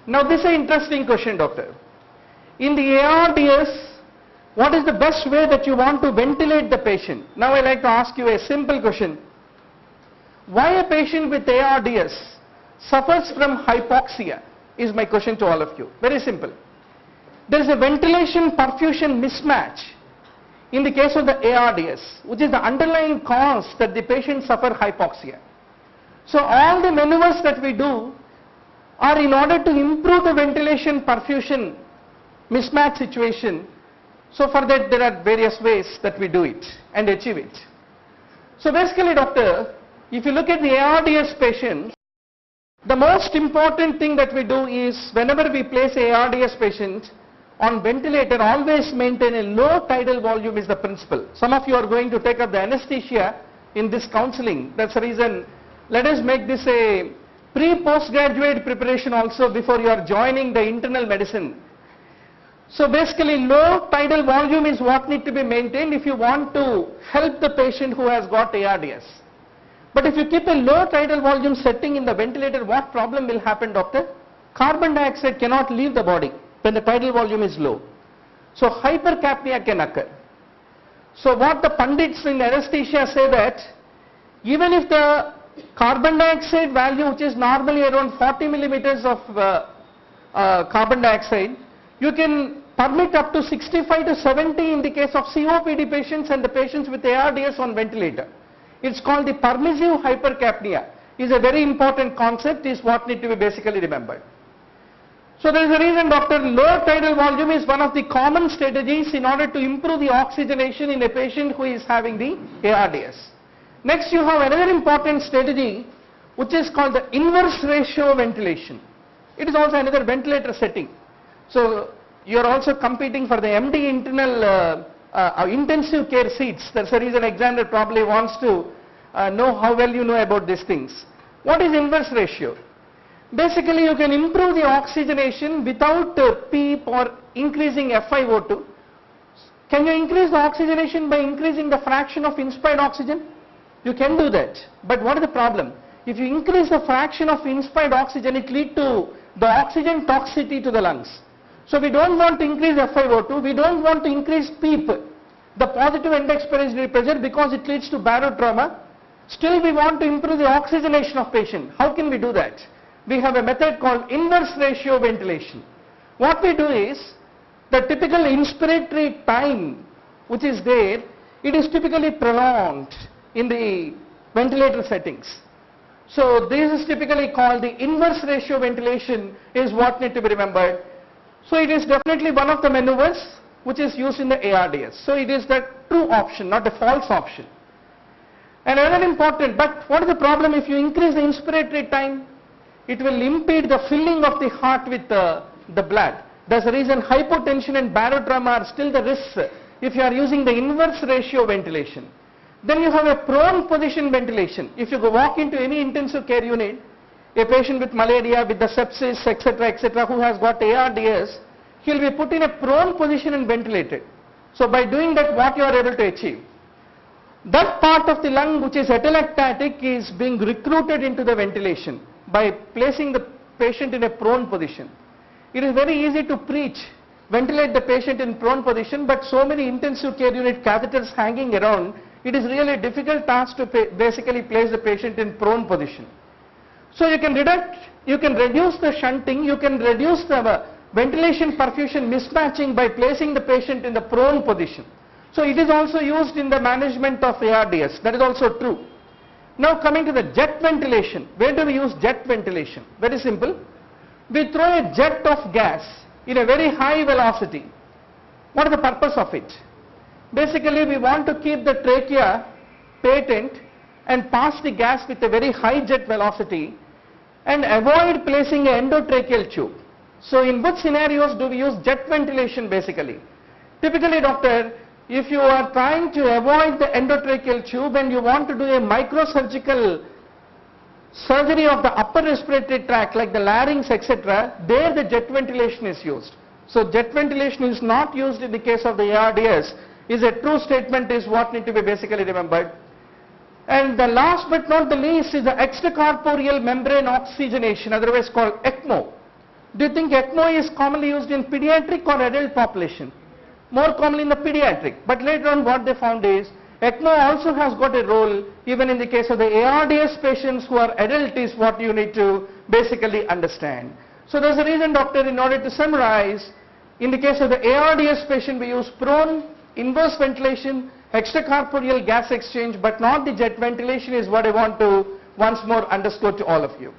Now this is an interesting question, doctor. In the ARDS, what is the best way that you want to ventilate the patient? Now I like to ask you a simple question. Why a patient with ARDS suffers from hypoxia is my question to all of you. Very simple. There is a ventilation perfusion mismatch in the case of the ARDS, which is the underlying cause that the patient suffer hypoxia. So all the maneuvers that we do are in order to improve the ventilation perfusion mismatch situation. So for that there are various ways that we do it and achieve it. So basically, doctor, if you look at the ARDS patient, the most important thing that we do is whenever we place a ARDS patient on ventilator, always maintain a low tidal volume is the principle. Some of you are going to take up the anesthesia in this counseling. That's the reason. Let us make this a pre-postgraduate preparation also before you are joining the internal medicine. So basically low tidal volume is what need to be maintained if you want to help the patient who has got ARDS. But if you keep a low tidal volume setting in the ventilator, what problem will happen, doctor? Carbon dioxide cannot leave the body when the tidal volume is low. So hypercapnia can occur. So what the pundits in anesthesia say that even if the carbon dioxide value, which is normally around 40 millimeters of carbon dioxide, you can permit up to 65 to 70 in the case of COPD patients and the patients with ARDS on ventilator. It's called the permissive hypercapnia. Is a very important concept, is what need to be basically remembered. So there is a reason, doctor, low tidal volume is one of the common strategies in order to improve the oxygenation in a patient who is having the ARDS. Next you have another important strategy which is called the inverse ratio ventilation. It is also another ventilator setting. So you are also competing for the MD internal intensive care seats. That's the reason examiner probably wants to know how well you know about these things. What is inverse ratio? Basically you can improve the oxygenation without PEEP or increasing FiO2. Can you increase the oxygenation by increasing the fraction of inspired oxygen? You can do that. But what is the problem? If you increase the fraction of inspired oxygen, it leads to the oxygen toxicity to the lungs. So we don't want to increase FiO2, we don't want to increase PEEP, the positive end expiratory pressure, because it leads to barotrauma. Still we want to improve the oxygenation of patient. How can we do that? We have a method called inverse ratio ventilation. What we do is, the typical inspiratory time which is there, it is typically prolonged in the ventilator settings. So this is typically called the inverse ratio ventilation, is what need to be remembered. So it is definitely one of the maneuvers which is used in the ARDS. So it is the true option, not the false option. And another important, but what is the problem if you increase the inspiratory time? It will impede the filling of the heart with the blood. That's the reason hypotension and barotrauma are still the risks if you are using the inverse ratio ventilation. Then you have a prone position ventilation. If you walk into any intensive care unit, a patient with malaria, with the sepsis, etc., who has got ARDS, he will be put in a prone position and ventilated. So by doing that, what you are able to achieve? That part of the lung which is atelectatic is being recruited into the ventilation by placing the patient in a prone position. It is very easy to preach, ventilate the patient in prone position, but so many intensive care unit catheters hanging around, it is really a difficult task to basically place the patient in prone position. So you can reduce the shunting, you can reduce the ventilation perfusion mismatching by placing the patient in the prone position. So it is also used in the management of ARDS, that is also true. Now coming to the jet ventilation, where do we use jet ventilation? Very simple. We throw a jet of gas in a very high velocity. What is the purpose of it? Basically we want to keep the trachea patent and pass the gas with a very high jet velocity and avoid placing an endotracheal tube. So in which scenarios do we use jet ventilation basically? Typically, doctor, if you are trying to avoid the endotracheal tube and you want to do a microsurgical surgery of the upper respiratory tract like the larynx, etc., there the jet ventilation is used. So jet ventilation is not used in the case of the ARDS, is a true statement, is what need to be basically remembered. And the last but not the least is the extracorporeal membrane oxygenation, otherwise called Ecmo. Do you think Ecmo is commonly used in pediatric or adult population? More commonly in the pediatric. But later on what they found is Ecmo also has got a role even in the case of the ARDS patients who are adult is what you need to basically understand. So there's a reason, doctor, in order to summarize, in the case of the ARDS patient we use prone, inverse ventilation, extracorporeal gas exchange, but not the jet ventilation is what I want to once more underscore to all of you.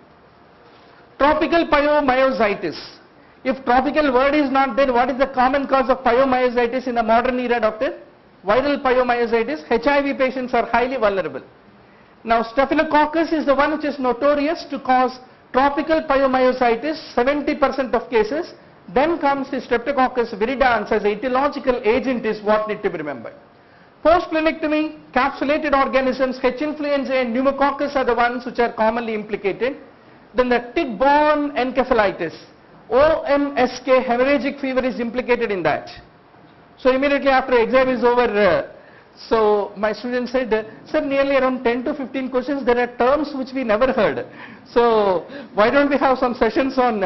Tropical pyomyositis. If tropical word is not there, what is the common cause of pyomyositis in the modern era, doctor? Viral pyomyositis. HIV patients are highly vulnerable. Now Staphylococcus is the one which is notorious to cause tropical pyomyositis, 70% of cases. Then comes the Streptococcus viridans as a etiological agent is what need to be remembered. Post-splenectomy, capsulated organisms, H. influenzae and pneumococcus are the ones which are commonly implicated. Then the tick-borne encephalitis, OMSK, hemorrhagic fever is implicated in that. So immediately after exam is over, so my student said, sir, nearly around 10 to 15 questions, there are terms which we never heard. So why don't we have some sessions on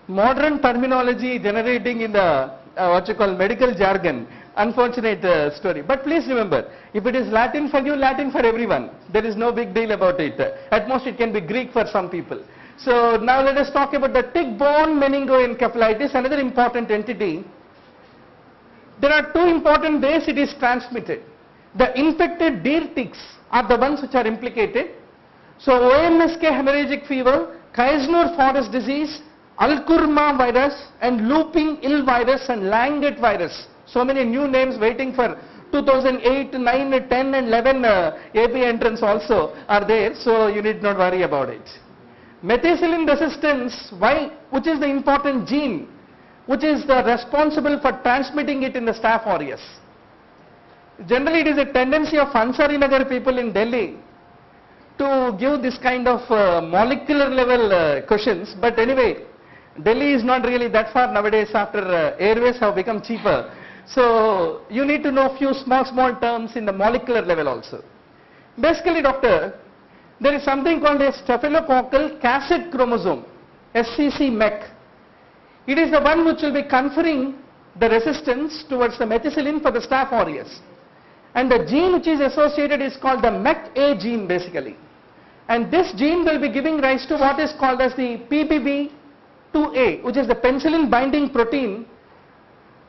modern terminology generating in the what you call medical jargon. Unfortunate story. But please remember, if it is Latin for you, Latin for everyone. There is no big deal about it. At most it can be Greek for some people. So now let us talk about the Tick-Borne Meningoencephalitis, another important entity. There are two important ways it is transmitted. The infected deer ticks are the ones which are implicated. So OMSK hemorrhagic fever, Kaisner forest disease, Alkurma virus and looping ill virus and Langet virus. So many new names waiting for 2008, 9, 10 and 11 AP entrance also are there, so you need not worry about it. Methicillin resistance, why? Which is the important gene which is responsible for transmitting it in the Staph aureus. Generally it is a tendency of Ansarinagar people in Delhi to give this kind of molecular level questions, but anyway, Delhi is not really that far nowadays after airways have become cheaper. So you need to know few small terms in the molecular level also. Basically, doctor, there is something called a staphylococcal cassette chromosome, SCC-MEC. It is the one which will be conferring the resistance towards the methicillin for the Staph aureus. And the gene which is associated is called the MEC-A gene basically. And this gene will be giving rise to what is called as the PBB2A, which is the penicillin binding protein.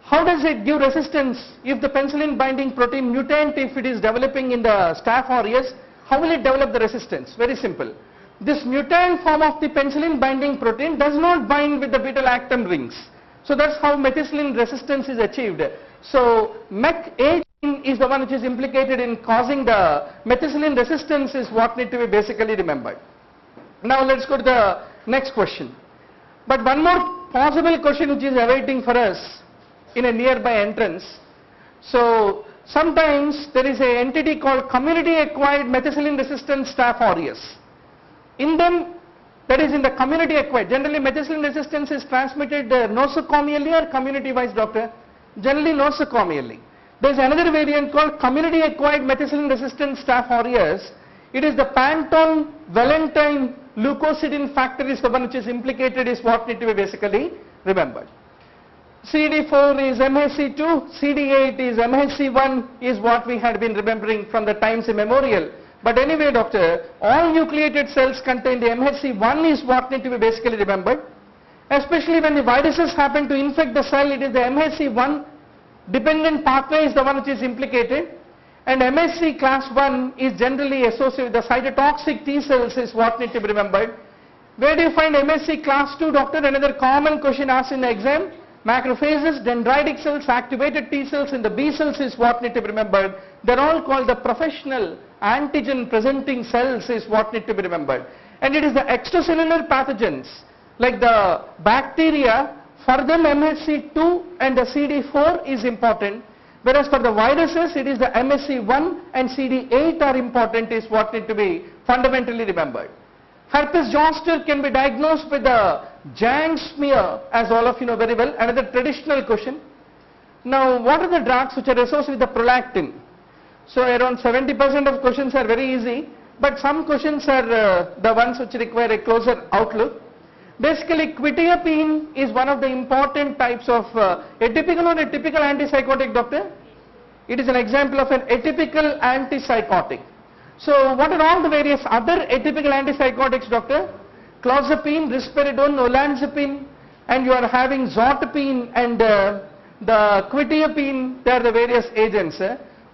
How does it give resistance if the penicillin binding protein mutant, if it is developing in the Staph aureus, how will it develop the resistance? Very simple. This mutant form of the penicillin binding protein does not bind with the beta-lactam rings. So that's how methicillin resistance is achieved. So MEC-A gene is the one which is implicated in causing the methicillin resistance is what need to be basically remembered. Now let's go to the next question. But one more possible question which is awaiting for us in a nearby entrance. So sometimes there is an entity called community acquired methicillin resistant Staph aureus. In them, that is in the community acquired, generally methicillin resistance is transmitted nosocomially or community wise, doctor? Generally nosocomially. There is another variant called community acquired methicillin resistant Staph aureus. It is the Pantone Valentine leukocidin factor is the one which is implicated is what need to be basically remembered. CD4 is MHC2, CD8 is MHC1 is what we had been remembering from the times immemorial. But anyway, doctor, all nucleated cells contain the MHC1 is what need to be basically remembered. Especially when the viruses happen to infect the cell, it is the MHC1 dependent pathway is the one which is implicated. And MHC class 1 is generally associated with the cytotoxic T cells is what need to be remembered. Where do you find MHC class 2, doctor? Another common question asked in the exam. Macrophages, dendritic cells, activated T cells and the B cells is what need to be remembered. They are all called the professional antigen presenting cells is what need to be remembered. And it is the extracellular pathogens like the bacteria, for them MHC2 and the CD4 is important. Whereas for the viruses it is the MHC1 and CD8 are important is what need to be fundamentally remembered. Herpes zoster can be diagnosed with the Jang smear, as all of you know very well, another traditional question. Now what are the drugs which are associated with the prolactin? So around 70% of questions are very easy, but some questions are the ones which require a closer outlook. Basically, quetiapine is one of the important types of atypical or atypical antipsychotic, doctor? It is an example of an atypical antipsychotic. So what are all the various other atypical antipsychotics, doctor? Clozapine, risperidone, olanzapine, and you are having zolpidem and the quetiapine. They are the various agents.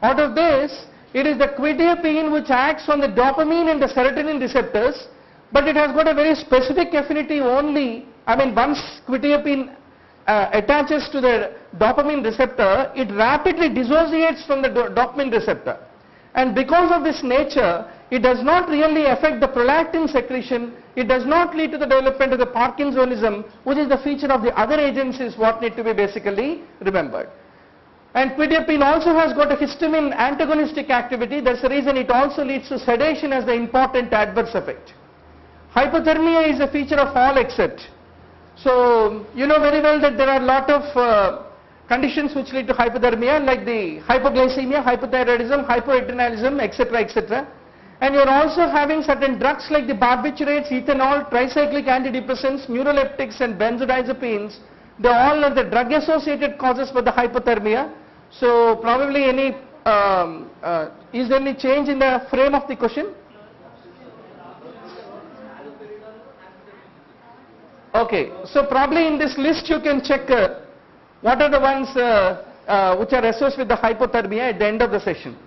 Out of this, it is the quetiapine which acts on the dopamine and the serotonin receptors, but it has got a very specific affinity only. I mean, once quetiapine attaches to the dopamine receptor, it rapidly dissociates from the dopamine receptor. And because of this nature, it does not really affect the prolactin secretion. It does not lead to the development of the Parkinsonism, which is the feature of the other agents, is what need to be basically remembered. And quetiapine also has got a histamine antagonistic activity. That's the reason it also leads to sedation as the important adverse effect. Hypothermia is a feature of all except. So you know very well that there are a lot of conditions which lead to hypothermia, like the hypoglycemia, hypothyroidism, hypoadrenalism, etc., etc. And you are also having certain drugs like the barbiturates, ethanol, tricyclic antidepressants, neuroleptics and benzodiazepines. They all are the drug associated causes for the hypothermia. So probably is there any change in the frame of the question? Okay, so probably in this list you can check what are the ones which are associated with the hypothermia at the end of the session.